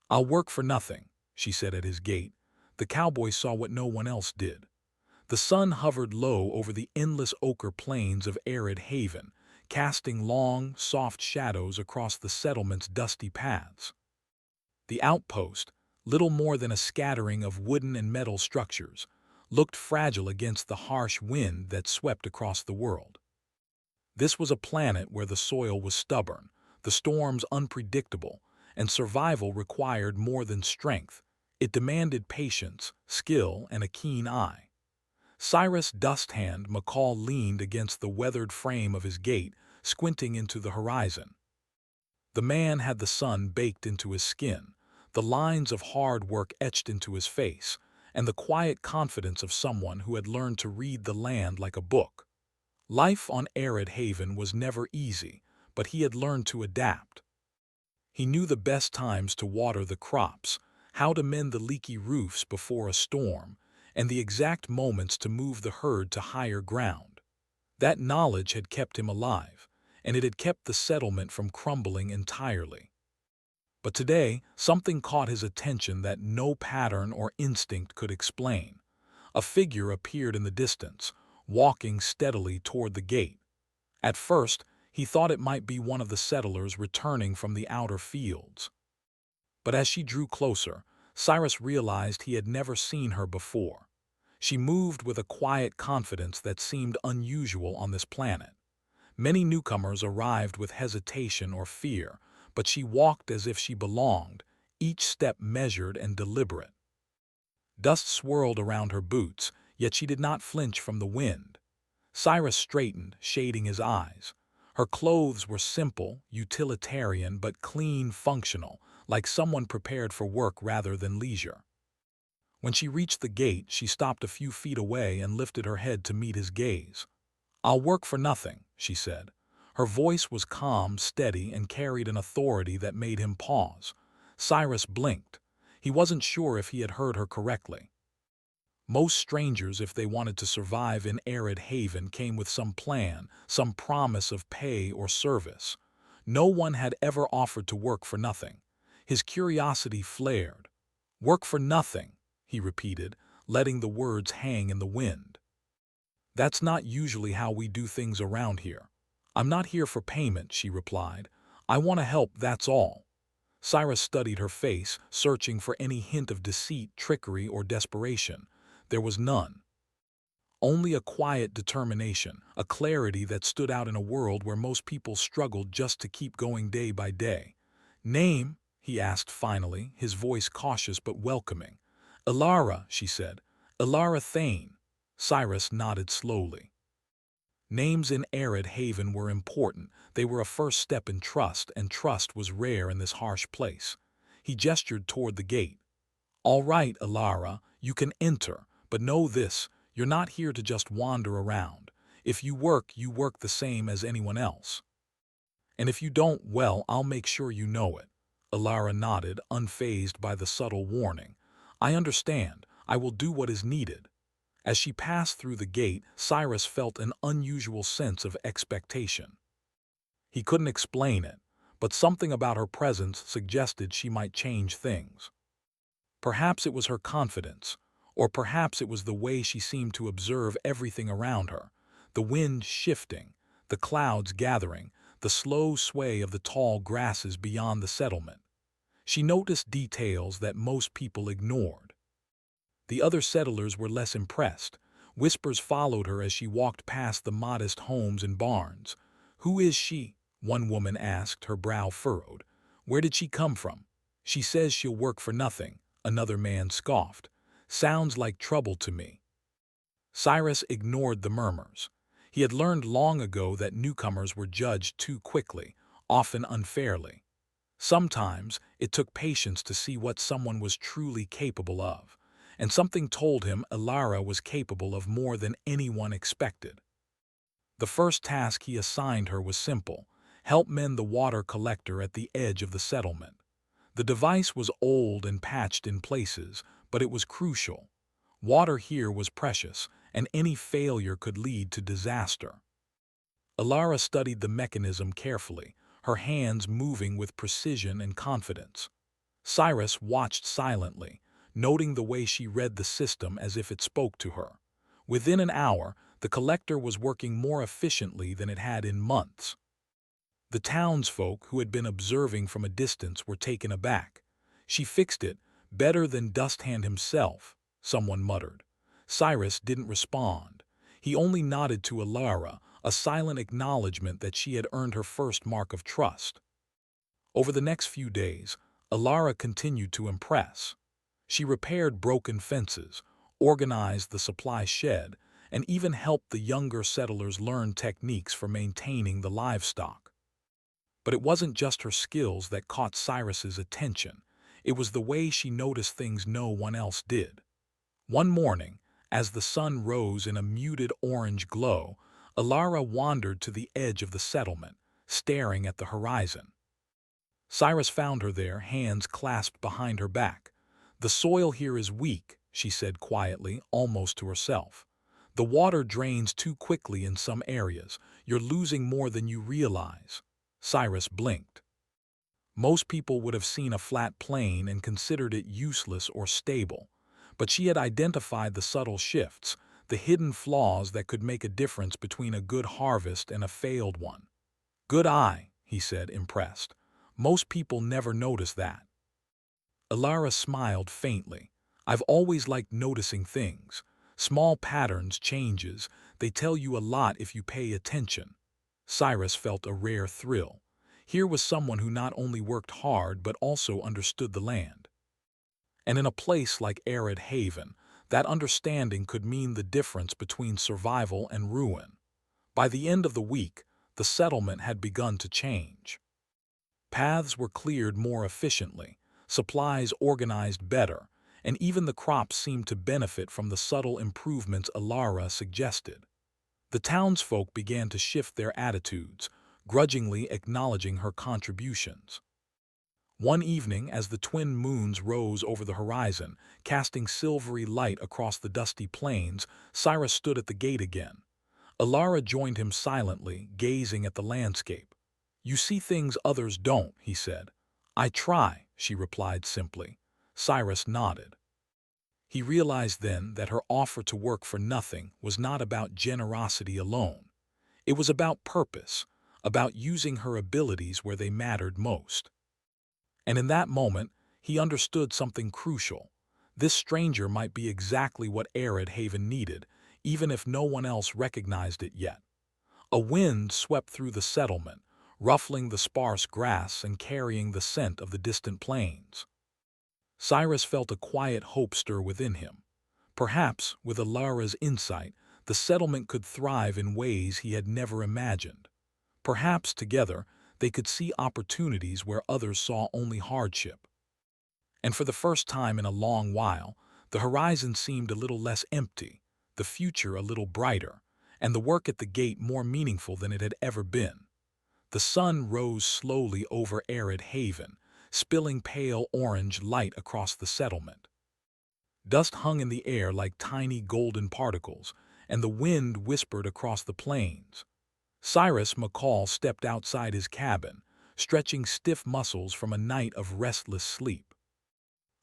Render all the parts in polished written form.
"I'll work for nothing," she said at his gate. The cowboy saw what no one else did. The sun hovered low over the endless ochre plains of arid Haven, casting long, soft shadows across the settlement's dusty paths. The outpost, little more than a scattering of wooden and metal structures, looked fragile against the harsh wind that swept across the world. This was a planet where the soil was stubborn, the storms unpredictable, and survival required more than strength. It demanded patience, skill, and a keen eye. Cyrus Dusthand McCall leaned against the weathered frame of his gate, squinting into the horizon. The man had the sun baked into his skin, the lines of hard work etched into his face, and the quiet confidence of someone who had learned to read the land like a book. Life on arid Haven was never easy, but he had learned to adapt. He knew the best times to water the crops, how to mend the leaky roofs before a storm, and the exact moments to move the herd to higher ground. That knowledge had kept him alive, and it had kept the settlement from crumbling entirely. But today, something caught his attention that no pattern or instinct could explain. A figure appeared in the distance, walking steadily toward the gate. At first, he thought it might be one of the settlers returning from the outer fields. But as she drew closer, Cyrus realized he had never seen her before. She moved with a quiet confidence that seemed unusual on this planet. Many newcomers arrived with hesitation or fear, but she walked as if she belonged, each step measured and deliberate. Dust swirled around her boots, yet she did not flinch from the wind. Cyrus straightened, shading his eyes. Her clothes were simple, utilitarian, but clean, functional, like someone prepared for work rather than leisure. When she reached the gate, she stopped a few feet away and lifted her head to meet his gaze. "I'll work for nothing," she said. Her voice was calm, steady, and carried an authority that made him pause. Cyrus blinked. He wasn't sure if he had heard her correctly. Most strangers, if they wanted to survive in arid Haven, came with some plan, some promise of pay or service. No one had ever offered to work for nothing. His curiosity flared. "Work for nothing," he repeated, letting the words hang in the wind. "That's not usually how we do things around here." "I'm not here for payment," she replied. "I want to help, that's all." Cyrus studied her face, searching for any hint of deceit, trickery, or desperation. There was none. Only a quiet determination, a clarity that stood out in a world where most people struggled just to keep going day by day. "Name?" he asked finally, his voice cautious but welcoming. "Ilara," she said. "Ilara Thane." Cyrus nodded slowly. Names in arid Haven were important. They were a first step in trust, and trust was rare in this harsh place. He gestured toward the gate. "All right, Ilara, you can enter, but know this, you're not here to just wander around. If you work the same as anyone else. And if you don't, well, I'll make sure you know it." Ilara nodded, unfazed by the subtle warning. "I understand. I will do what is needed." As she passed through the gate, Cyrus felt an unusual sense of expectation. He couldn't explain it, but something about her presence suggested she might change things. Perhaps it was her confidence, or perhaps it was the way she seemed to observe everything around her, the wind shifting, the clouds gathering, the slow sway of the tall grasses beyond the settlement. She noticed details that most people ignored. The other settlers were less impressed. Whispers followed her as she walked past the modest homes and barns. "Who is she?" one woman asked, her brow furrowed. "Where did she come from?" "She says she'll work for nothing," another man scoffed. "Sounds like trouble to me." Cyrus ignored the murmurs. He had learned long ago that newcomers were judged too quickly, often unfairly. Sometimes it took patience to see what someone was truly capable of, and something told him Ilara was capable of more than anyone expected. The first task he assigned her was simple: help mend the water collector at the edge of the settlement. The device was old and patched in places, but it was crucial. Water here was precious, and any failure could lead to disaster. Ilara studied the mechanism carefully, her hands moving with precision and confidence. Cyrus watched silently, noting the way she read the system as if it spoke to her. Within an hour, the collector was working more efficiently than it had in months. The townsfolk who had been observing from a distance were taken aback. "She fixed it better than Dust Hand himself," someone muttered. Cyrus didn't respond. He only nodded to Alara, a silent acknowledgement that she had earned her first mark of trust. Over the next few days, Alara continued to impress. She repaired broken fences, organized the supply shed, and even helped the younger settlers learn techniques for maintaining the livestock. But it wasn't just her skills that caught Cyrus's attention. It was the way she noticed things no one else did. One morning, as the sun rose in a muted orange glow, Alara wandered to the edge of the settlement, staring at the horizon. Cyrus found her there, hands clasped behind her back. "The soil here is weak," she said quietly, almost to herself. "The water drains too quickly in some areas. You're losing more than you realize." Cyrus blinked. Most people would have seen a flat plain and considered it useless or stable. But she had identified the subtle shifts, the hidden flaws that could make a difference between a good harvest and a failed one. "Good eye," he said, impressed. "Most people never notice that." Alara smiled faintly. "I've always liked noticing things. Small patterns, changes, they tell you a lot if you pay attention." Cyrus felt a rare thrill. Here was someone who not only worked hard but also understood the land. And in a place like Arid Haven, that understanding could mean the difference between survival and ruin. By the end of the week, the settlement had begun to change. Paths were cleared more efficiently, supplies organized better, and even the crops seemed to benefit from the subtle improvements Alara suggested. The townsfolk began to shift their attitudes, grudgingly acknowledging her contributions. One evening, as the twin moons rose over the horizon, casting silvery light across the dusty plains, Cyrus stood at the gate again. Alara joined him silently, gazing at the landscape. "You see things others don't," he said. "I try," she replied simply. Cyrus nodded. He realized then that her offer to work for nothing was not about generosity alone. It was about purpose, about using her abilities where they mattered most. And in that moment, he understood something crucial. This stranger might be exactly what Arid Haven needed, even if no one else recognized it yet. A wind swept through the settlement, ruffling the sparse grass and carrying the scent of the distant plains. Cyrus felt a quiet hope stir within him. Perhaps, with Alara's insight, the settlement could thrive in ways he had never imagined. Perhaps, together, they could see opportunities where others saw only hardship. And for the first time in a long while, the horizon seemed a little less empty, the future a little brighter, and the work at the gate more meaningful than it had ever been. The sun rose slowly over Arid Haven, spilling pale orange light across the settlement. Dust hung in the air like tiny golden particles, and the wind whispered across the plains. Cyrus McCall stepped outside his cabin, stretching stiff muscles from a night of restless sleep.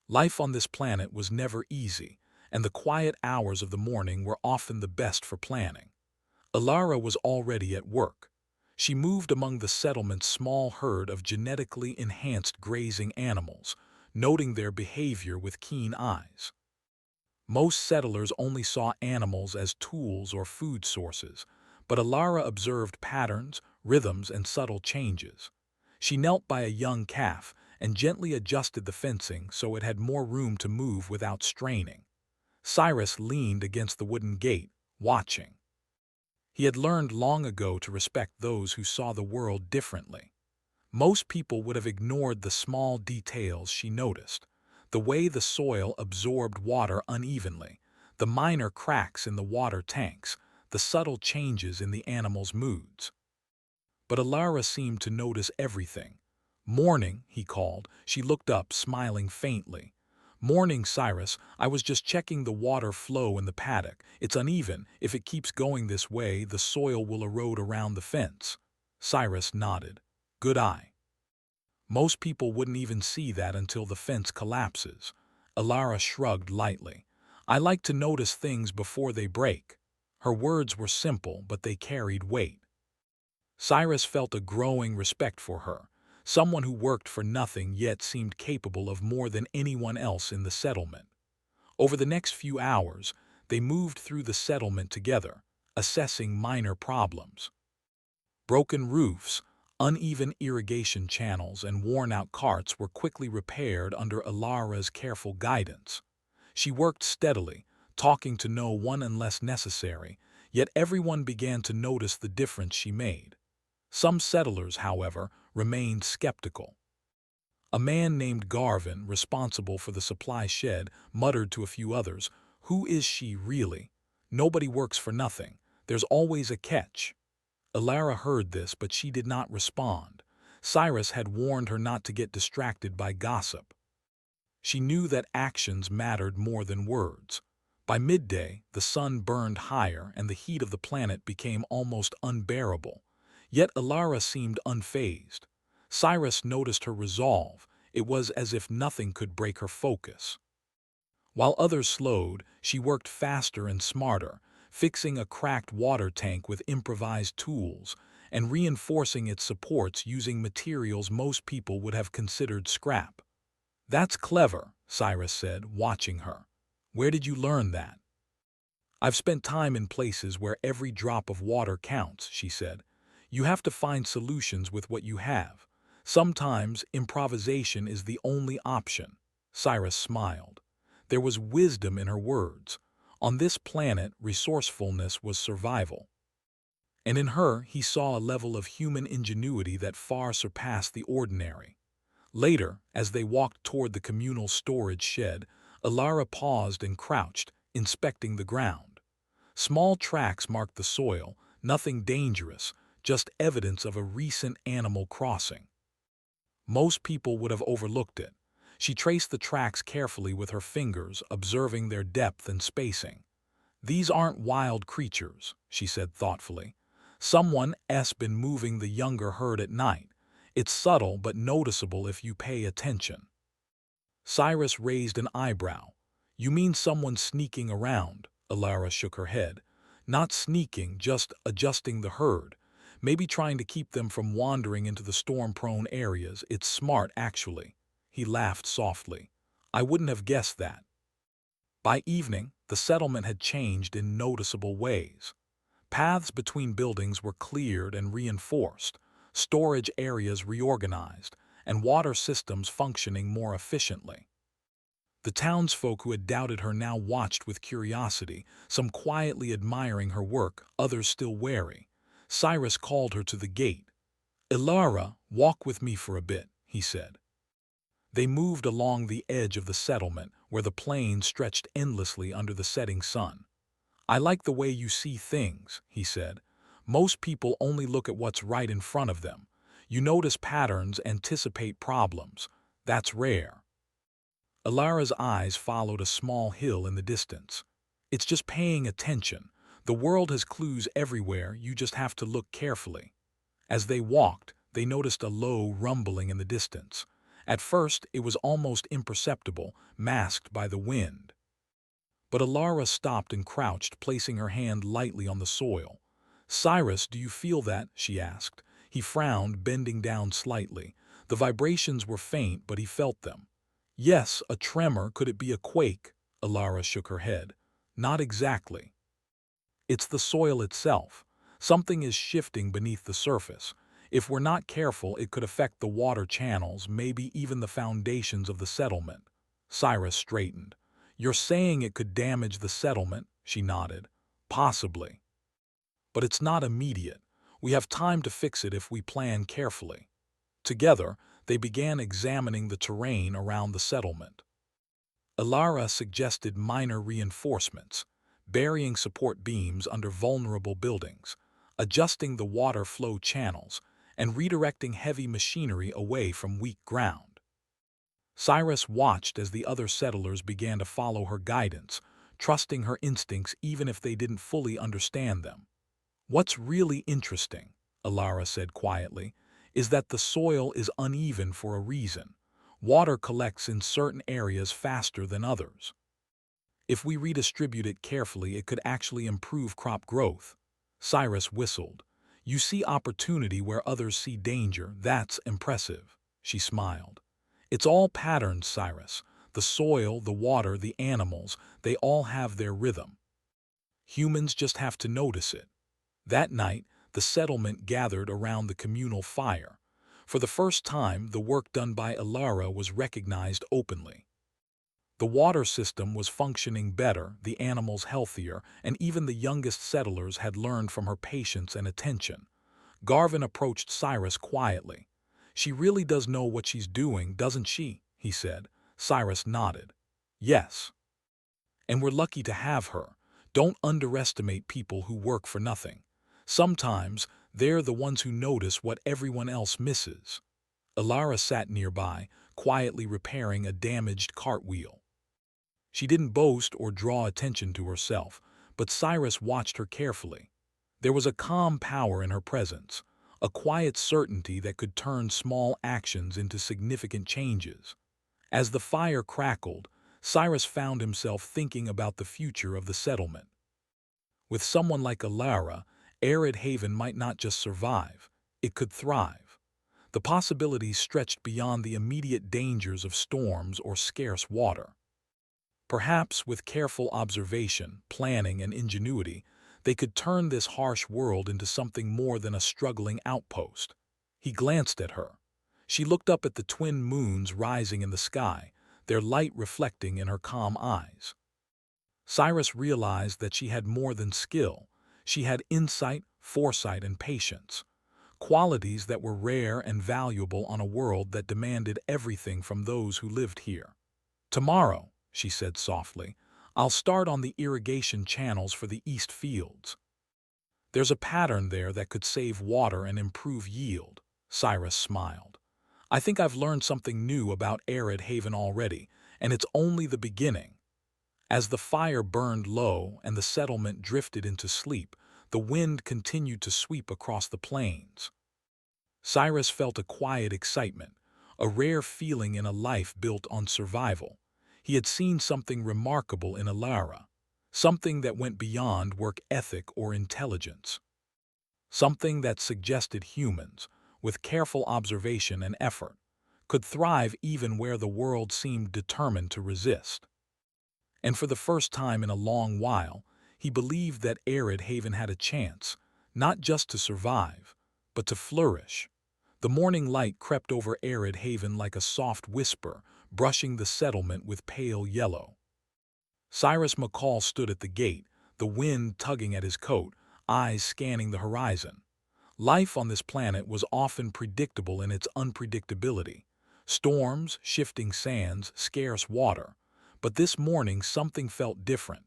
Life on this planet was never easy, and the quiet hours of the morning were often the best for planning. Alara was already at work. She moved among the settlement's small herd of genetically enhanced grazing animals, noting their behavior with keen eyes. Most settlers only saw animals as tools or food sources, but Alara observed patterns, rhythms, and subtle changes. She knelt by a young calf and gently adjusted the fencing so it had more room to move without straining. Cyrus leaned against the wooden gate, watching. He had learned long ago to respect those who saw the world differently. Most people would have ignored the small details she noticed: the way the soil absorbed water unevenly, the minor cracks in the water tanks, the subtle changes in the animals' moods. But Alara seemed to notice everything. "Morning," he called. She looked up, smiling faintly. "Morning, Cyrus. I was just checking the water flow in the paddock. It's uneven. If it keeps going this way, the soil will erode around the fence." Cyrus nodded. "Good eye." Most people wouldn't even see that until the fence collapses. Alara shrugged lightly. I like to notice things before they break. Her words were simple, but they carried weight. Cyrus felt a growing respect for her, someone who worked for nothing yet seemed capable of more than anyone else in the settlement. Over the next few hours, they moved through the settlement together, assessing minor problems. Broken roofs, uneven irrigation channels, and worn-out carts were quickly repaired under Alara's careful guidance. She worked steadily, talking to no one unless necessary, yet everyone began to notice the difference she made. Some settlers, however, remained skeptical. A man named Garvin, responsible for the supply shed, muttered to a few others, "Who is she, really? Nobody works for nothing. There's always a catch." Alara heard this, but she did not respond. Cyrus had warned her not to get distracted by gossip. She knew that actions mattered more than words. By midday, the sun burned higher and the heat of the planet became almost unbearable. Yet Alara seemed unfazed. Cyrus noticed her resolve. It was as if nothing could break her focus. While others slowed, she worked faster and smarter, fixing a cracked water tank with improvised tools and reinforcing its supports using materials most people would have considered scrap. "That's clever," Cyrus said, watching her. "Where did you learn that?" "I've spent time in places where every drop of water counts," she said. "You have to find solutions with what you have. Sometimes improvisation is the only option." Cyrus smiled. There was wisdom in her words. On this planet, resourcefulness was survival. And in her, he saw a level of human ingenuity that far surpassed the ordinary. Later, as they walked toward the communal storage shed, Alara paused and crouched, inspecting the ground. Small tracks marked the soil, nothing dangerous, just evidence of a recent animal crossing. Most people would have overlooked it. She traced the tracks carefully with her fingers, observing their depth and spacing. "These aren't wild creatures," she said thoughtfully. "Someone's been moving the younger herd at night. It's subtle but noticeable if you pay attention." Cyrus raised an eyebrow. "You mean someone sneaking around?" Alara shook her head. "Not sneaking, just adjusting the herd. Maybe trying to keep them from wandering into the storm-prone areas. It's smart, actually." He laughed softly. "I wouldn't have guessed that." By evening, the settlement had changed in noticeable ways. Paths between buildings were cleared and reinforced, storage areas reorganized, and water systems functioning more efficiently. The townsfolk who had doubted her now watched with curiosity, some quietly admiring her work, others still wary. Cyrus called her to the gate. "Ilara, walk with me for a bit," he said. They moved along the edge of the settlement, where the plain stretched endlessly under the setting sun. "I like the way you see things," he said. "Most people only look at what's right in front of them. You notice patterns, anticipate problems. That's rare." Alara's eyes followed a small hill in the distance. "It's just paying attention. The world has clues everywhere, you just have to look carefully." As they walked, they noticed a low rumbling in the distance. At first, it was almost imperceptible, masked by the wind. But Alara stopped and crouched, placing her hand lightly on the soil. "Cyrus, do you feel that?" she asked. He frowned, bending down slightly. The vibrations were faint, but he felt them. "Yes, a tremor. Could it be a quake?" Alara shook her head. "Not exactly. It's the soil itself. Something is shifting beneath the surface. If we're not careful, it could affect the water channels, maybe even the foundations of the settlement." Cyrus straightened. "You're saying it could damage the settlement?" She nodded. "Possibly. But it's not immediate. We have time to fix it if we plan carefully." Together, they began examining the terrain around the settlement. Alara suggested minor reinforcements, burying support beams under vulnerable buildings, adjusting the water flow channels, and redirecting heavy machinery away from weak ground. Cyrus watched as the other settlers began to follow her guidance, trusting her instincts even if they didn't fully understand them. "What's really interesting," Alara said quietly, is that the soil is uneven for a reason. Water collects in certain areas faster than others. If we redistribute it carefully, it could actually improve crop growth. Cyrus whistled. You see opportunity where others see danger. That's impressive. She smiled. It's all patterns, Cyrus. The soil, the water, the animals, they all have their rhythm. Humans just have to notice it. That night, the settlement gathered around the communal fire. For the first time, the work done by Ilara was recognized openly. The water system was functioning better, the animals healthier, and even the youngest settlers had learned from her patience and attention. Garvin approached Cyrus quietly. She really does know what she's doing, doesn't she? He said. Cyrus nodded. Yes. And we're lucky to have her. Don't underestimate people who work for nothing. Sometimes, they're the ones who notice what everyone else misses. Ilara sat nearby, quietly repairing a damaged cartwheel. She didn't boast or draw attention to herself, but Cyrus watched her carefully. There was a calm power in her presence, a quiet certainty that could turn small actions into significant changes. As the fire crackled, Cyrus found himself thinking about the future of the settlement. With someone like Ilara, Arid Haven might not just survive, it could thrive. The possibilities stretched beyond the immediate dangers of storms or scarce water. Perhaps with careful observation, planning, and ingenuity, they could turn this harsh world into something more than a struggling outpost. He glanced at her. She looked up at the twin moons rising in the sky, their light reflecting in her calm eyes. Cyrus realized that she had more than skill. She had insight, foresight, and patience, qualities that were rare and valuable on a world that demanded everything from those who lived here. Tomorrow, she said softly, I'll start on the irrigation channels for the east fields. There's a pattern there that could save water and improve yield. Cyrus smiled. I think I've learned something new about Arid Haven already, and it's only the beginning. As the fire burned low and the settlement drifted into sleep, the wind continued to sweep across the plains. Cyrus felt a quiet excitement, a rare feeling in a life built on survival. He had seen something remarkable in Ilara, something that went beyond work ethic or intelligence, something that suggested humans, with careful observation and effort, could thrive even where the world seemed determined to resist. And for the first time in a long while, he believed that Arid Haven had a chance, not just to survive, but to flourish. The morning light crept over Arid Haven like a soft whisper, brushing the settlement with pale yellow. Cyrus McCall stood at the gate, the wind tugging at his coat, eyes scanning the horizon. Life on this planet was often predictable in its unpredictability. Storms, shifting sands, scarce water. But this morning something felt different.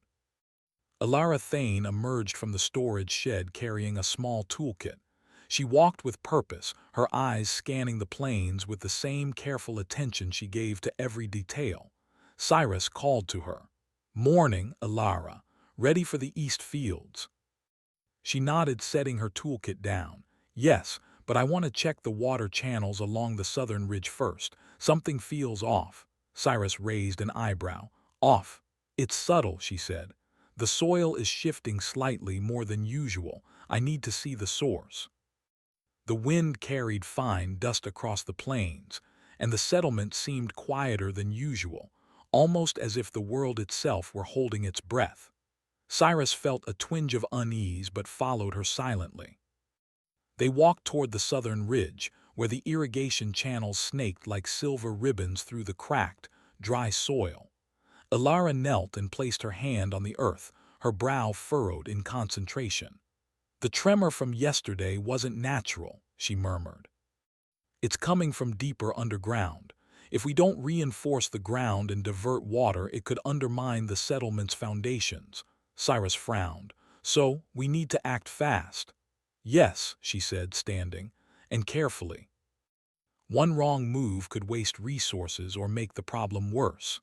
Ilara Thane emerged from the storage shed carrying a small toolkit. She walked with purpose, her eyes scanning the plains with the same careful attention she gave to every detail. Cyrus called to her. Morning, Ilara, ready for the east fields. She nodded, setting her toolkit down. Yes, but I want to check the water channels along the southern ridge first. Something feels off. Cyrus raised an eyebrow. Off. It's subtle, she said. The soil is shifting slightly more than usual. I need to see the source. The wind carried fine dust across the plains, and the settlement seemed quieter than usual, almost as if the world itself were holding its breath. Cyrus felt a twinge of unease but followed her silently. They walked toward the southern ridge, where the irrigation channels snaked like silver ribbons through the cracked, dry soil. Ilara knelt and placed her hand on the earth, her brow furrowed in concentration. The tremor from yesterday wasn't natural, she murmured. It's coming from deeper underground. If we don't reinforce the ground and divert water, it could undermine the settlement's foundations. Cyrus frowned. So, we need to act fast. Yes, she said, standing, and carefully. One wrong move could waste resources or make the problem worse.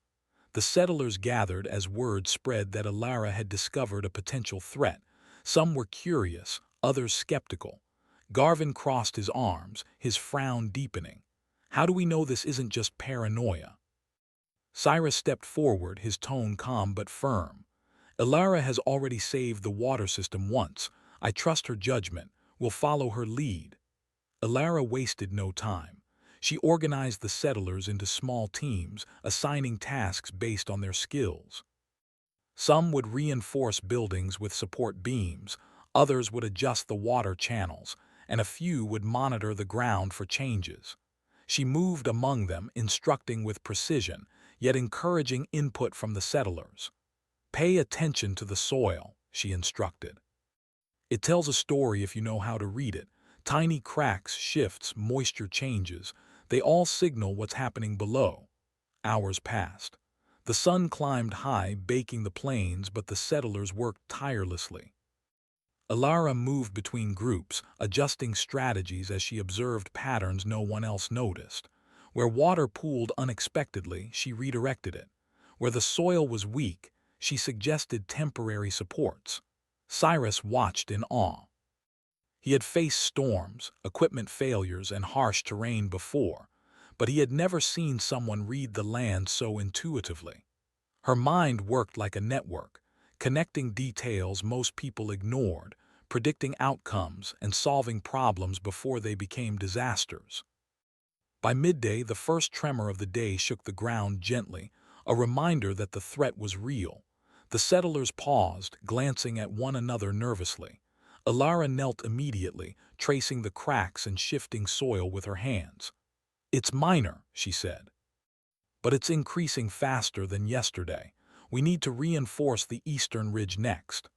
The settlers gathered as word spread that Ilara had discovered a potential threat. Some were curious, others skeptical. Garvin crossed his arms, his frown deepening. How do we know this isn't just paranoia? Cyrus stepped forward, his tone calm but firm. Ilara has already saved the water system once. I trust her judgment. We'll follow her lead. Ilara wasted no time. She organized the settlers into small teams, assigning tasks based on their skills. Some would reinforce buildings with support beams, others would adjust the water channels, and a few would monitor the ground for changes. She moved among them, instructing with precision, yet encouraging input from the settlers. Pay attention to the soil, she instructed. It tells a story if you know how to read it. Tiny cracks, shifts, moisture changes, they all signal what's happening below. Hours passed. The sun climbed high, baking the plains, but the settlers worked tirelessly. Ilara moved between groups, adjusting strategies as she observed patterns no one else noticed. Where water pooled unexpectedly, she redirected it. Where the soil was weak, she suggested temporary supports. Cyrus watched in awe. He had faced storms, equipment failures, and harsh terrain before, but he had never seen someone read the land so intuitively. Her mind worked like a network, connecting details most people ignored, predicting outcomes, and solving problems before they became disasters. By midday, the first tremor of the day shook the ground gently, a reminder that the threat was real. The settlers paused, glancing at one another nervously. Ilara knelt immediately, tracing the cracks and shifting soil with her hands. "It's minor," she said, "but it's increasing faster than yesterday. We need to reinforce the eastern ridge next."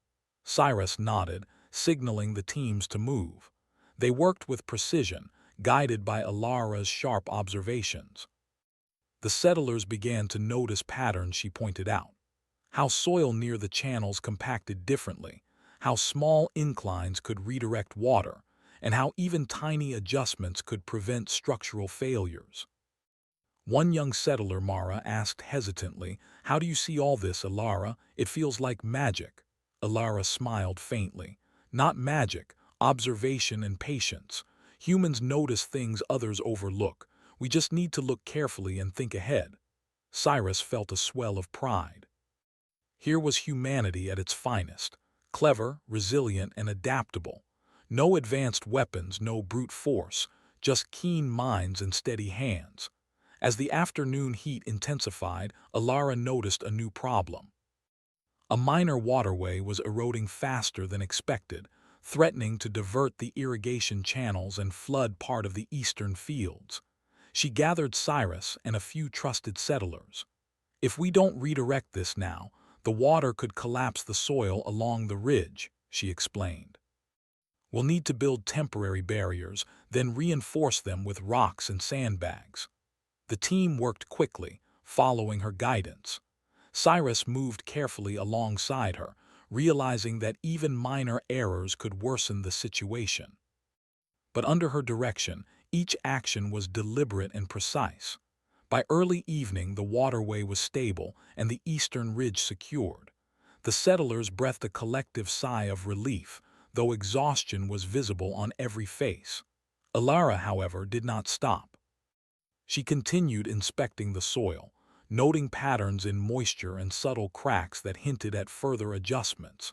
Cyrus nodded, signaling the teams to move. They worked with precision, guided by Ilara's sharp observations. The settlers began to notice patterns she pointed out. How soil near the channels compacted differently, how small inclines could redirect water, and how even tiny adjustments could prevent structural failures. One young settler, Mara, asked hesitantly, "How do you see all this, Ilara? It feels like magic." Ilara smiled faintly. "Not magic, observation and patience. Humans notice things others overlook. We just need to look carefully and think ahead." Cyrus felt a swell of pride. Here was humanity at its finest, clever, resilient, and adaptable. No advanced weapons, no brute force, just keen minds and steady hands. As the afternoon heat intensified, Ilara noticed a new problem. A minor waterway was eroding faster than expected, threatening to divert the irrigation channels and flood part of the eastern fields. She gathered Cyrus and a few trusted settlers. "If we don't redirect this now, the water could collapse the soil along the ridge," she explained. "We'll need to build temporary barriers, then reinforce them with rocks and sandbags." The team worked quickly, following her guidance. Cyrus moved carefully alongside her, realizing that even minor errors could worsen the situation. But under her direction, each action was deliberate and precise. By early evening, the waterway was stable and the eastern ridge secured. The settlers breathed a collective sigh of relief, though exhaustion was visible on every face. Ilara, however, did not stop. She continued inspecting the soil, noting patterns in moisture and subtle cracks that hinted at further adjustments.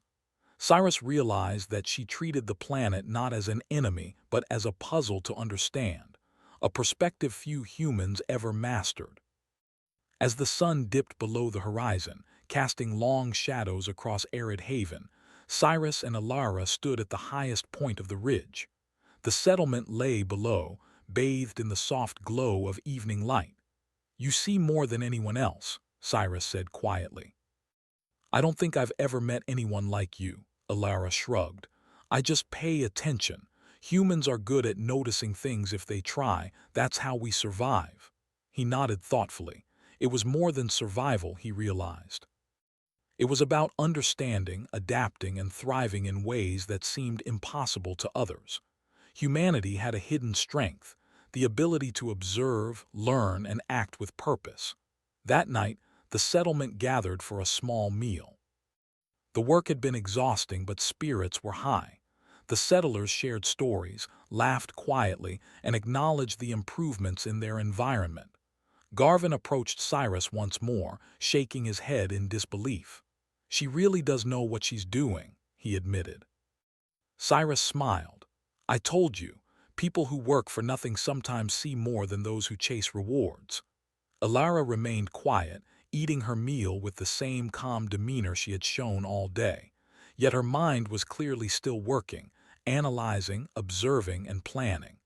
Cyrus realized that she treated the planet not as an enemy but as a puzzle to understand, a perspective few humans ever mastered. As the sun dipped below the horizon, casting long shadows across arid haven, Cyrus and Ilara stood at the highest point of the ridge. The settlement lay below, bathed in the soft glow of evening light. "You see more than anyone else," Cyrus said quietly. "I don't think I've ever met anyone like you," Ilara shrugged. "I just pay attention. Humans are good at noticing things if they try. That's how we survive." He nodded thoughtfully. It was more than survival, he realized. It was about understanding, adapting, and thriving in ways that seemed impossible to others. Humanity had a hidden strength, the ability to observe, learn, and act with purpose. That night, the settlement gathered for a small meal. The work had been exhausting, but spirits were high. The settlers shared stories, laughed quietly, and acknowledged the improvements in their environment. Garvin approached Cyrus once more, shaking his head in disbelief. "She really does know what she's doing," he admitted. Cyrus smiled. "I told you, people who work for nothing sometimes see more than those who chase rewards." Alara remained quiet, eating her meal with the same calm demeanor she had shown all day. Yet her mind was clearly still working, analyzing, observing, and planning.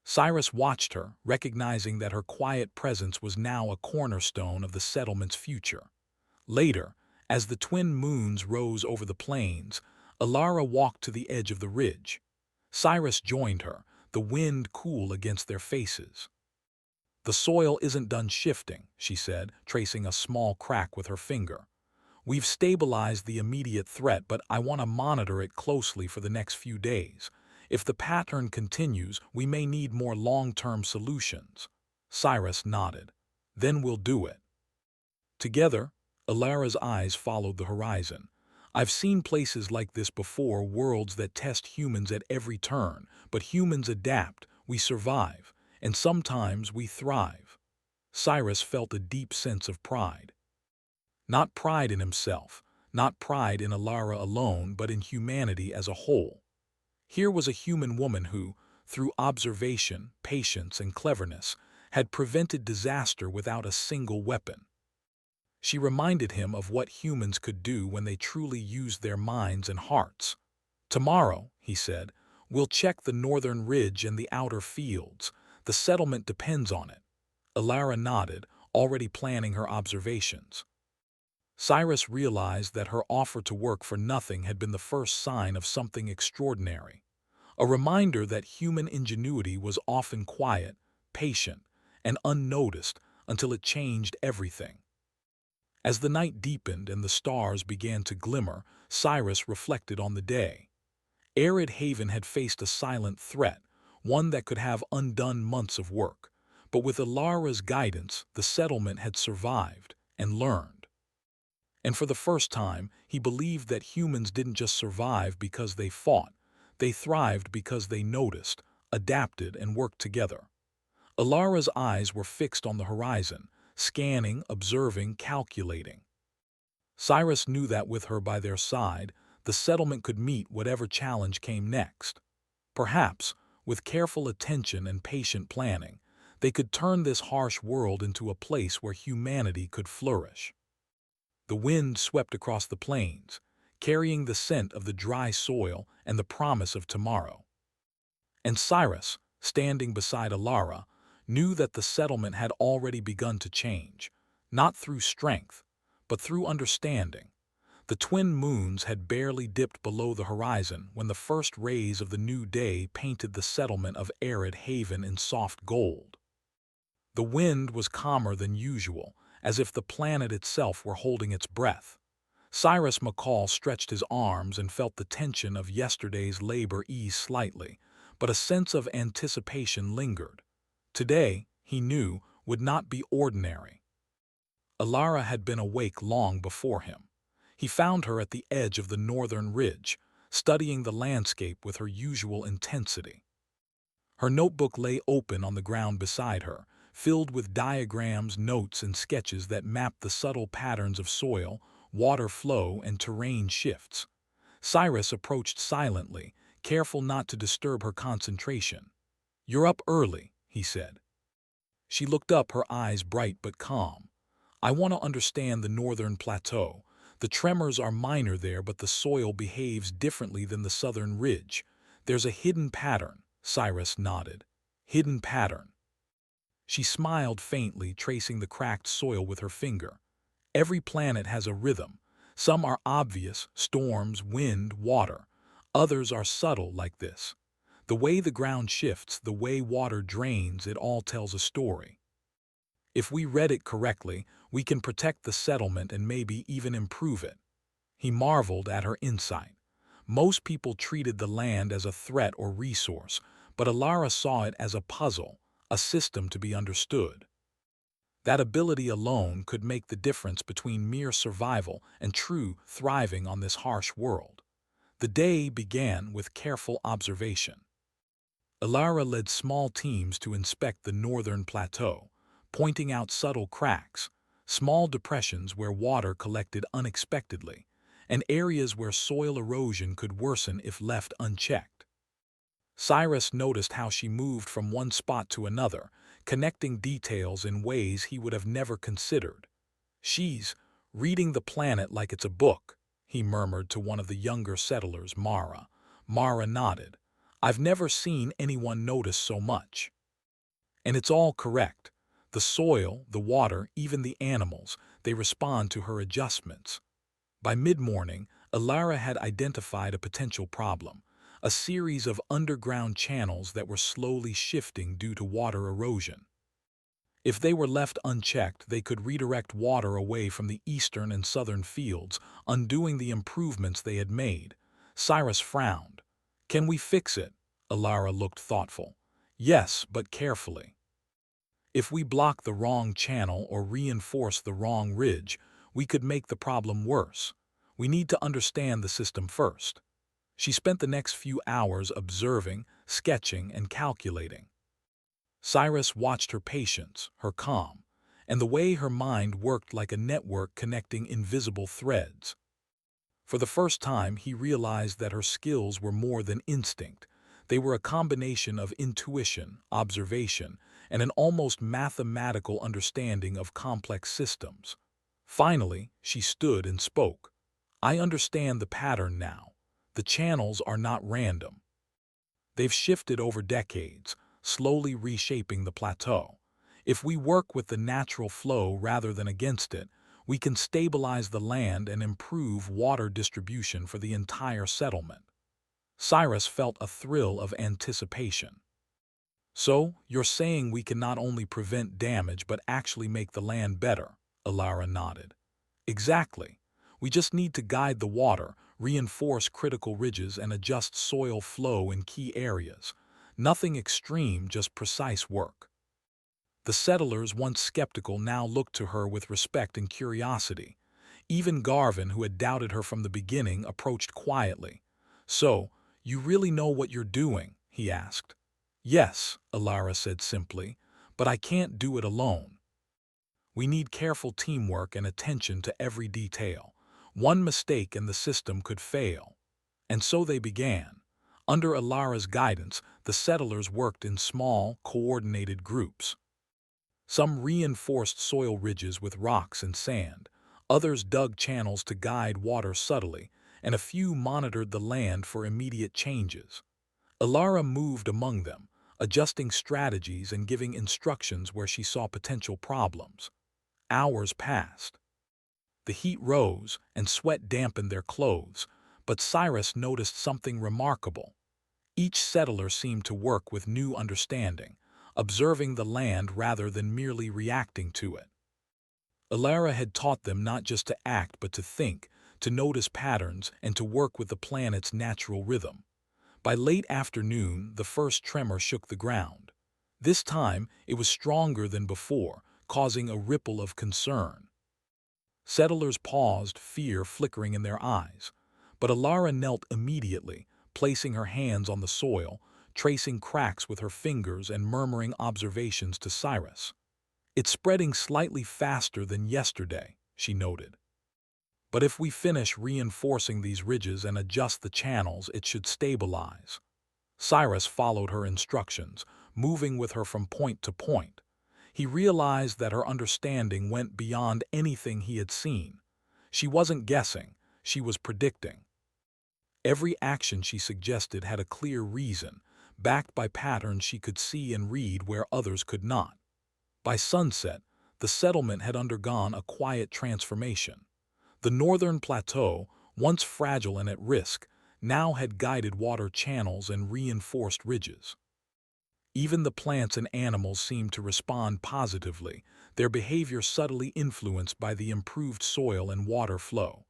Cyrus watched her, recognizing that her quiet presence was now a cornerstone of the settlement's future. Later, as the twin moons rose over the plains, Alara walked to the edge of the ridge. Cyrus joined her, the wind cool against their faces. "The soil isn't done shifting," she said, tracing a small crack with her finger. "We've stabilized the immediate threat, but I want to monitor it closely for the next few days. If the pattern continues, we may need more long-term solutions." Cyrus nodded. "Then we'll do it." Together, Alara's eyes followed the horizon. "I've seen places like this before, worlds that test humans at every turn, but humans adapt, we survive, and sometimes we thrive." Cyrus felt a deep sense of pride. Not pride in himself, not pride in Alara alone, but in humanity as a whole. Here was a human woman who, through observation, patience, and cleverness, had prevented disaster without a single weapon. She reminded him of what humans could do when they truly used their minds and hearts. "Tomorrow," he said, "we'll check the northern ridge and the outer fields. The settlement depends on it." Alara nodded, already planning her observations. Cyrus realized that her offer to work for nothing had been the first sign of something extraordinary, a reminder that human ingenuity was often quiet, patient, and unnoticed until it changed everything. As the night deepened and the stars began to glimmer, Cyrus reflected on the day. Arid Haven had faced a silent threat, one that could have undone months of work. But with Alara's guidance, the settlement had survived and learned. And for the first time, he believed that humans didn't just survive because they fought. They thrived because they noticed, adapted, and worked together. Alara's eyes were fixed on the horizon, scanning, observing, calculating. Cyrus knew that with her by their side, the settlement could meet whatever challenge came next. Perhaps, with careful attention and patient planning, they could turn this harsh world into a place where humanity could flourish. The wind swept across the plains, carrying the scent of the dry soil and the promise of tomorrow. And Cyrus, standing beside Alara, knew that the settlement had already begun to change, not through strength, but through understanding. The twin moons had barely dipped below the horizon when the first rays of the new day painted the settlement of Arid Haven in soft gold. The wind was calmer than usual, as if the planet itself were holding its breath. Cyrus McCall stretched his arms and felt the tension of yesterday's labor ease slightly, but a sense of anticipation lingered. Today, he knew, would not be ordinary. Alara had been awake long before him. He found her at the edge of the northern ridge, studying the landscape with her usual intensity. Her notebook lay open on the ground beside her, filled with diagrams, notes, and sketches that mapped the subtle patterns of soil, water flow, and terrain shifts. Cyrus approached silently, careful not to disturb her concentration. "You're up early," he said. She looked up, her eyes bright but calm. "I want to understand the northern plateau. The tremors are minor there, but the soil behaves differently than the southern ridge. There's a hidden pattern." Cyrus nodded. "Hidden pattern." She smiled faintly, tracing the cracked soil with her finger. "Every planet has a rhythm. Some are obvious, storms, wind, water. Others are subtle, like this. The way the ground shifts, the way water drains, it all tells a story. If we read it correctly, we can protect the settlement and maybe even improve it." He marveled at her insight. Most people treated the land as a threat or resource, but Alara saw it as a puzzle, a system to be understood. That ability alone could make the difference between mere survival and true thriving on this harsh world. The day began with careful observation. Ilara led small teams to inspect the northern plateau, pointing out subtle cracks, small depressions where water collected unexpectedly, and areas where soil erosion could worsen if left unchecked. Cyrus noticed how she moved from one spot to another, connecting details in ways he would have never considered. "She's reading the planet like it's a book," he murmured to one of the younger settlers, Mara. Mara nodded. "I've never seen anyone notice so much. And it's all correct. The soil, the water, even the animals, they respond to her adjustments." By mid-morning, Ilara had identified a potential problem, a series of underground channels that were slowly shifting due to water erosion. If they were left unchecked, they could redirect water away from the eastern and southern fields, undoing the improvements they had made. Cyrus frowned. "Can we fix it?" Ilara looked thoughtful. "Yes, but carefully. If we block the wrong channel or reinforce the wrong ridge, we could make the problem worse. We need to understand the system first." She spent the next few hours observing, sketching, and calculating. Cyrus watched her patience, her calm, and the way her mind worked like a network connecting invisible threads. For the first time, he realized that her skills were more than instinct. They were a combination of intuition, observation, and an almost mathematical understanding of complex systems. Finally, she stood and spoke. "I understand the pattern now. The channels are not random. They've shifted over decades, slowly reshaping the plateau. If we work with the natural flow rather than against it, we can stabilize the land and improve water distribution for the entire settlement." Cyrus felt a thrill of anticipation. "So, you're saying we can not only prevent damage but actually make the land better?" Ilara nodded. "Exactly. We just need to guide the water, reinforce critical ridges, and adjust soil flow in key areas. Nothing extreme, just precise work." The settlers, once skeptical, now looked to her with respect and curiosity. Even Garvin, who had doubted her from the beginning, approached quietly. "So, you really know what you're doing?" he asked. "Yes," Ilara said simply, "but I can't do it alone. We need careful teamwork and attention to every detail. One mistake and the system could fail." And so they began. Under Ilara's guidance, the settlers worked in small, coordinated groups. Some reinforced soil ridges with rocks and sand, others dug channels to guide water subtly, and a few monitored the land for immediate changes. Ilara moved among them, adjusting strategies and giving instructions where she saw potential problems. Hours passed. The heat rose, and sweat dampened their clothes, but Cyrus noticed something remarkable. Each settler seemed to work with new understanding, observing the land rather than merely reacting to it. Ilara had taught them not just to act but to think, to notice patterns, and to work with the planet's natural rhythm. By late afternoon, the first tremor shook the ground. This time, it was stronger than before, causing a ripple of concern. Settlers paused, fear flickering in their eyes. But Ilara knelt immediately, placing her hands on the soil, tracing cracks with her fingers and murmuring observations to Cyrus. "It's spreading slightly faster than yesterday," she noted. "But if we finish reinforcing these ridges and adjust the channels, it should stabilize." Cyrus followed her instructions, moving with her from point to point. He realized that her understanding went beyond anything he had seen. She wasn't guessing, she was predicting. Every action she suggested had a clear reason, backed by patterns she could see and read where others could not. By sunset, the settlement had undergone a quiet transformation. The northern plateau, once fragile and at risk, now had guided water channels and reinforced ridges. Even the plants and animals seemed to respond positively, their behavior subtly influenced by the improved soil and water flow.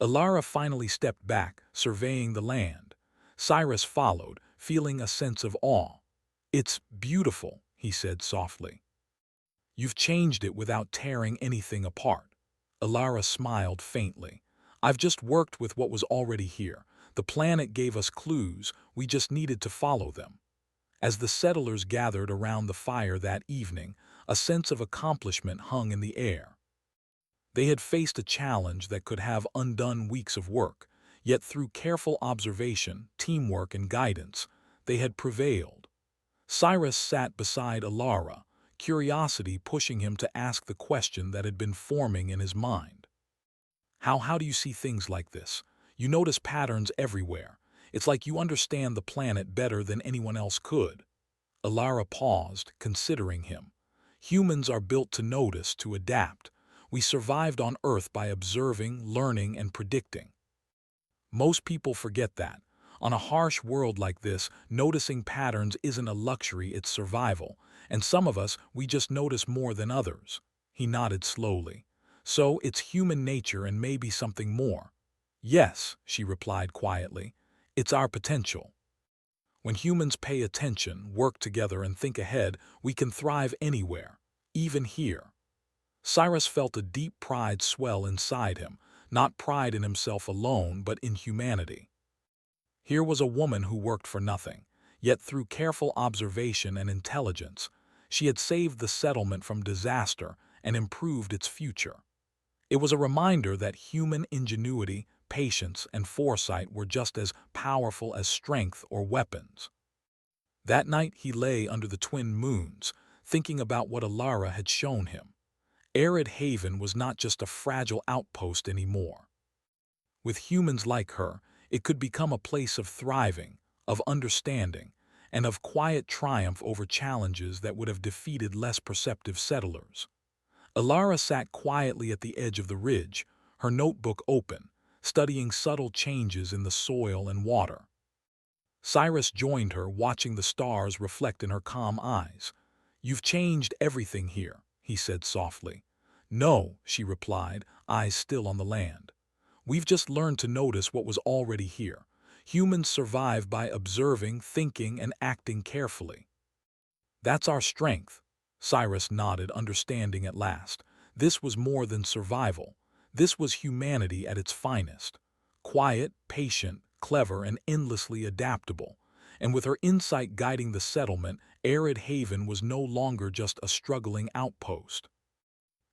Ilara finally stepped back, surveying the land. Cyrus followed, feeling a sense of awe. "It's beautiful," he said softly. "You've changed it without tearing anything apart." Ilara smiled faintly. "I've just worked with what was already here. The planet gave us clues, we just needed to follow them. As the settlers gathered around the fire that evening, a sense of accomplishment hung in the air. They had faced a challenge that could have undone weeks of work, yet through careful observation, teamwork, and guidance, they had prevailed. Cyrus sat beside Alara, curiosity pushing him to ask the question that had been forming in his mind. How do you see things like this? You notice patterns everywhere. It's like you understand the planet better than anyone else could. Alara paused, considering him. Humans are built to notice, to adapt. We survived on Earth by observing, learning, and predicting. Most people forget that. On a harsh world like this, noticing patterns isn't a luxury, it's survival. And some of us, we just notice more than others. He nodded slowly. So it's human nature and maybe something more. Yes, she replied quietly. It's our potential. When humans pay attention, work together, and think ahead, we can thrive anywhere, even here. Cyrus felt a deep pride swell inside him, not pride in himself alone, but in humanity. Here was a woman who worked for nothing, yet through careful observation and intelligence, she had saved the settlement from disaster and improved its future. It was a reminder that human ingenuity, patience, and foresight were just as powerful as strength or weapons. That night he lay under the twin moons, thinking about what Alara had shown him. Arid Haven was not just a fragile outpost anymore. With humans like her, it could become a place of thriving, of understanding, and of quiet triumph over challenges that would have defeated less perceptive settlers. Alara sat quietly at the edge of the ridge, her notebook open, studying subtle changes in the soil and water. Cyrus joined her, watching the stars reflect in her calm eyes. "You've changed everything here," he said softly. "No," she replied, eyes still on the land. "We've just learned to notice what was already here. Humans survive by observing, thinking, and acting carefully. That's our strength." Cyrus nodded, understanding at last. This was more than survival. This was humanity at its finest. Quiet, patient, clever, and endlessly adaptable. And with her insight guiding the settlement, Arid Haven was no longer just a struggling outpost.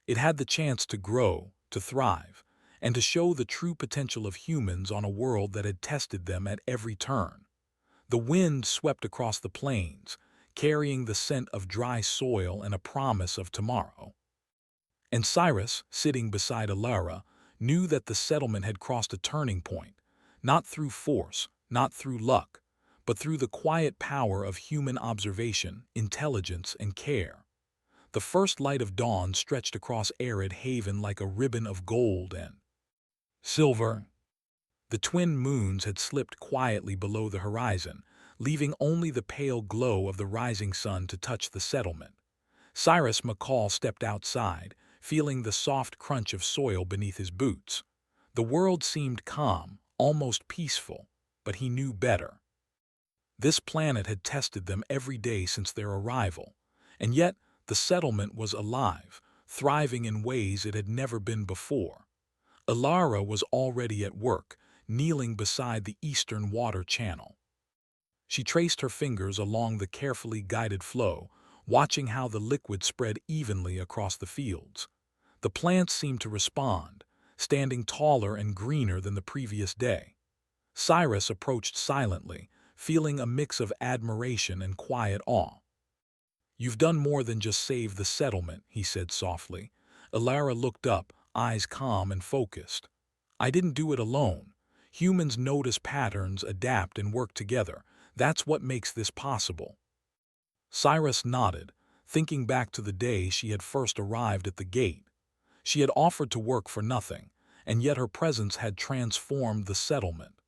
It had the chance to grow, to thrive, and to show the true potential of humans on a world that had tested them at every turn. The wind swept across the plains, carrying the scent of dry soil and a promise of tomorrow. And Cyrus, sitting beside Alara, knew that the settlement had crossed a turning point, not through force, not through luck, but through the quiet power of human observation, intelligence, and care. The first light of dawn stretched across Arid Haven like a ribbon of gold and silver. The twin moons had slipped quietly below the horizon, leaving only the pale glow of the rising sun to touch the settlement. Cyrus McCall stepped outside, feeling the soft crunch of soil beneath his boots. The world seemed calm, almost peaceful, but he knew better. This planet had tested them every day since their arrival, and yet the settlement was alive, thriving in ways it had never been before. Alara was already at work, kneeling beside the eastern water channel. She traced her fingers along the carefully guided flow, watching how the liquid spread evenly across the fields. The plants seemed to respond, standing taller and greener than the previous day. Cyrus approached silently, feeling a mix of admiration and quiet awe. "You've done more than just save the settlement," he said softly. Alara looked up, eyes calm and focused. "I didn't do it alone. Humans notice patterns, adapt, and work together. That's what makes this possible." Cyrus nodded, thinking back to the day she had first arrived at the gate. She had offered to work for nothing, and yet her presence had transformed the settlement.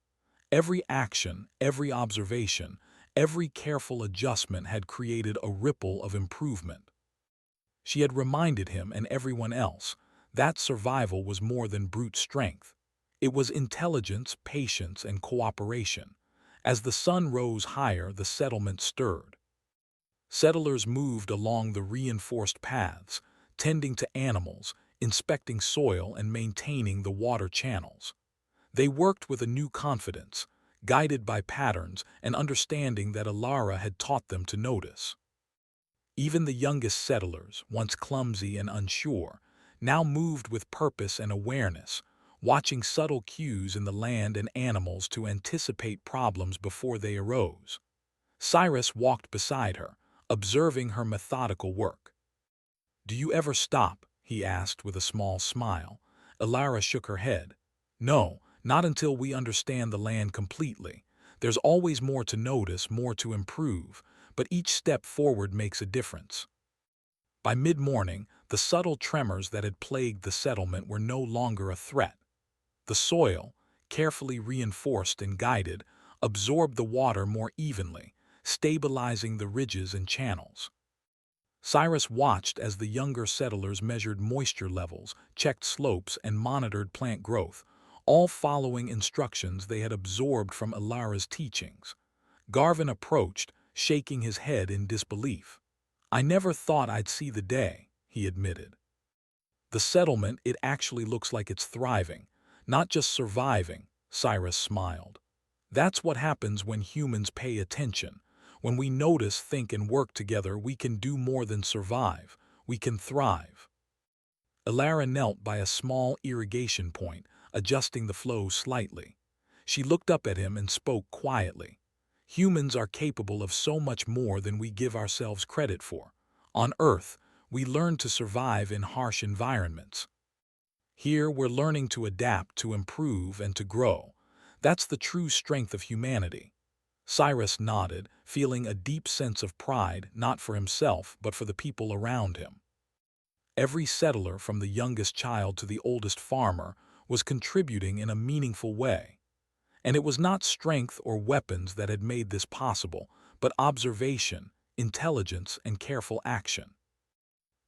Every action, every observation, every careful adjustment had created a ripple of improvement. She had reminded him and everyone else that survival was more than brute strength. It was intelligence, patience, and cooperation. As the sun rose higher, the settlement stirred. Settlers moved along the reinforced paths, tending to animals, inspecting soil, and maintaining the water channels. They worked with a new confidence, guided by patterns and understanding that Alara had taught them to notice. Even the youngest settlers, once clumsy and unsure, now moved with purpose and awareness, watching subtle cues in the land and animals to anticipate problems before they arose. Cyrus walked beside her, observing her methodical work. "Do you ever stop?" he asked with a small smile. Alara shook her head. "No, not until we understand the land completely. There's always more to notice, more to improve, but each step forward makes a difference." By mid-morning, the subtle tremors that had plagued the settlement were no longer a threat. The soil, carefully reinforced and guided, absorbed the water more evenly, stabilizing the ridges and channels. Cyrus watched as the younger settlers measured moisture levels, checked slopes, and monitored plant growth, all following instructions they had absorbed from Alara's teachings. Garvin approached, shaking his head in disbelief. "I never thought I'd see the day," he admitted. "The settlement, it actually looks like it's thriving, not just surviving," Cyrus smiled. "That's what happens when humans pay attention. When we notice, think, and work together, we can do more than survive. We can thrive." Alara knelt by a small irrigation point, adjusting the flow slightly. She looked up at him and spoke quietly. "Humans are capable of so much more than we give ourselves credit for. On Earth, we learn to survive in harsh environments. Here, we're learning to adapt, to improve, and to grow. That's the true strength of humanity." Cyrus nodded, feeling a deep sense of pride, not for himself, but for the people around him. Every settler, from the youngest child to the oldest farmer, was contributing in a meaningful way. And it was not strength or weapons that had made this possible, but observation, intelligence, and careful action.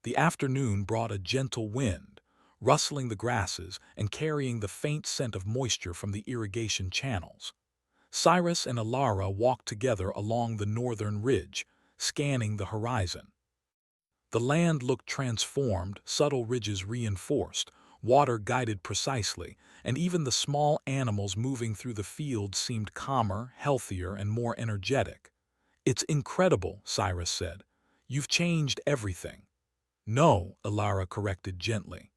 The afternoon brought a gentle wind, rustling the grasses and carrying the faint scent of moisture from the irrigation channels. Cyrus and Alara walked together along the northern ridge, scanning the horizon. The land looked transformed, subtle ridges reinforced, water guided precisely, and even the small animals moving through the fields seemed calmer, healthier, and more energetic. "It's incredible," Cyrus said. "You've changed everything." "No," Alara corrected gently.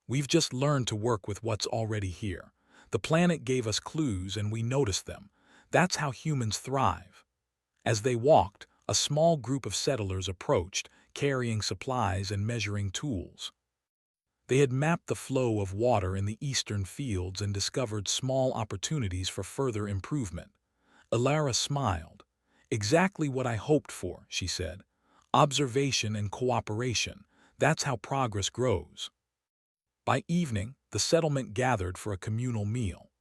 "We've just learned to work with what's already here. The planet gave us clues and we noticed them. That's how humans thrive." As they walked, a small group of settlers approached, carrying supplies and measuring tools. They had mapped the flow of water in the eastern fields and discovered small opportunities for further improvement. Alara smiled. "Exactly what I hoped for," she said. "Observation and cooperation. That's how progress grows." By evening, the settlement gathered for a communal meal.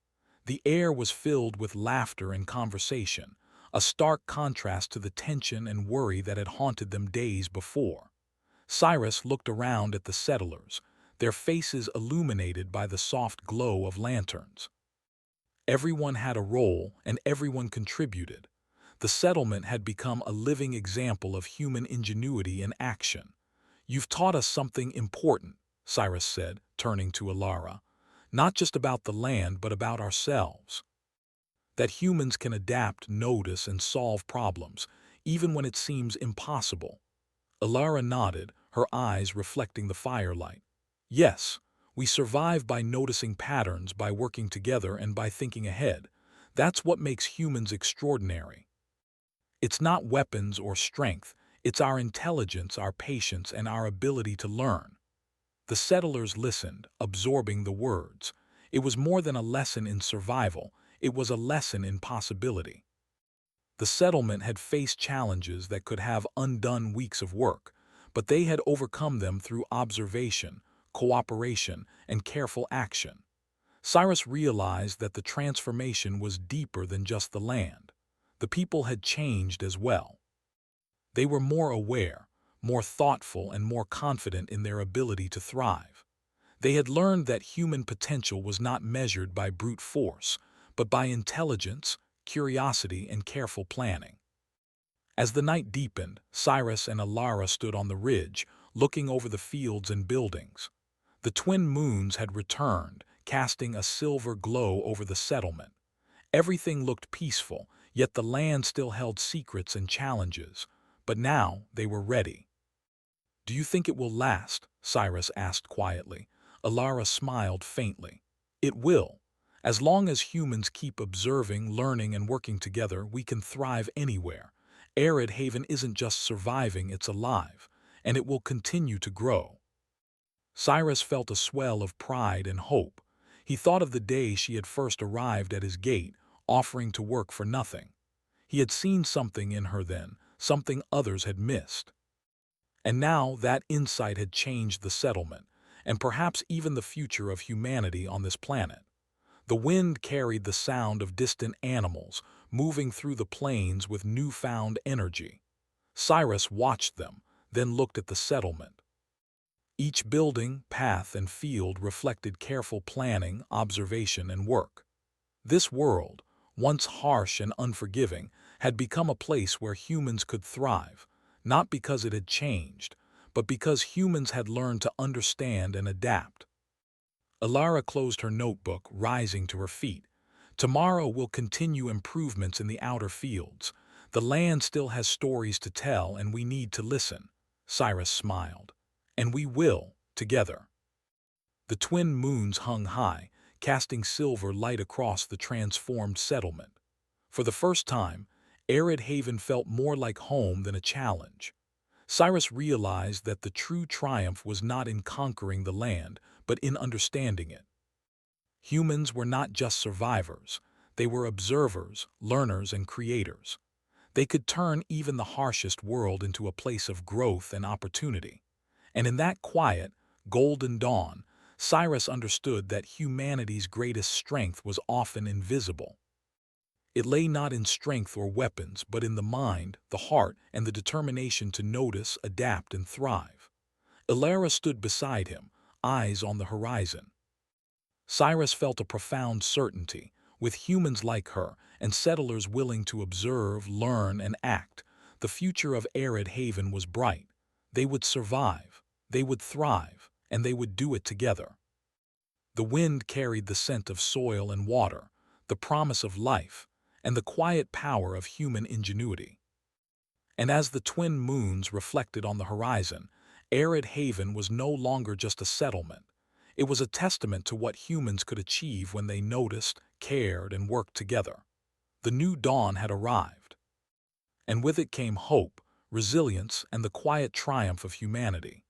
The air was filled with laughter and conversation, a stark contrast to the tension and worry that had haunted them days before. Cyrus looked around at the settlers, their faces illuminated by the soft glow of lanterns. Everyone had a role and everyone contributed. The settlement had become a living example of human ingenuity in action. "You've taught us something important," Cyrus said, turning to Alara. "Not just about the land, but about ourselves. That humans can adapt, notice, and solve problems, even when it seems impossible." Alara nodded, her eyes reflecting the firelight. "Yes, we survive by noticing patterns, by working together, and by thinking ahead. That's what makes humans extraordinary. It's not weapons or strength, it's our intelligence, our patience, and our ability to learn." The settlers listened, absorbing the words. It was more than a lesson in survival, it was a lesson in possibility. The settlement had faced challenges that could have undone weeks of work, but they had overcome them through observation, cooperation, and careful action. Cyrus realized that the transformation was deeper than just the land. The people had changed as well. They were more aware, more thoughtful, and more confident in their ability to thrive. They had learned that human potential was not measured by brute force, but by intelligence, curiosity, and careful planning. As the night deepened, Cyrus and Alara stood on the ridge, looking over the fields and buildings. The twin moons had returned, casting a silver glow over the settlement. Everything looked peaceful, yet the land still held secrets and challenges. But now they were ready. "Do you think it will last?" Cyrus asked quietly. Alara smiled faintly. "It will. As long as humans keep observing, learning, and working together, we can thrive anywhere. Arid Haven isn't just surviving, it's alive, and it will continue to grow." Cyrus felt a swell of pride and hope. He thought of the day she had first arrived at his gate, offering to work for nothing. He had seen something in her then, something others had missed. And now that insight had changed the settlement, and perhaps even the future of humanity on this planet. The wind carried the sound of distant animals, moving through the plains with newfound energy. Cyrus watched them, then looked at the settlement. Each building, path, and field reflected careful planning, observation, and work. This world, once harsh and unforgiving, had become a place where humans could thrive, not because it had changed, but because humans had learned to understand and adapt. Alara closed her notebook, rising to her feet. "Tomorrow we'll continue improvements in the outer fields. The land still has stories to tell, and we need to listen." Cyrus smiled. "And we will, together." The twin moons hung high, casting silver light across the transformed settlement. For the first time, Arid Haven felt more like home than a challenge. Cyrus realized that the true triumph was not in conquering the land, but in understanding it. Humans were not just survivors. They were observers, learners, and creators. They could turn even the harshest world into a place of growth and opportunity. And in that quiet, golden dawn, Cyrus understood that humanity's greatest strength was often invisible. It lay not in strength or weapons, but in the mind, the heart, and the determination to notice, adapt, and thrive. Ilara stood beside him, eyes on the horizon. Cyrus felt a profound certainty. With humans like her, and settlers willing to observe, learn, and act, the future of Arid Haven was bright. They would survive, they would thrive, and they would do it together. The wind carried the scent of soil and water, the promise of life, and the quiet power of human ingenuity. And as the twin moons reflected on the horizon, Arid Haven was no longer just a settlement. It was a testament to what humans could achieve when they noticed, cared, and worked together. The new dawn had arrived. And with it came hope, resilience, and the quiet triumph of humanity.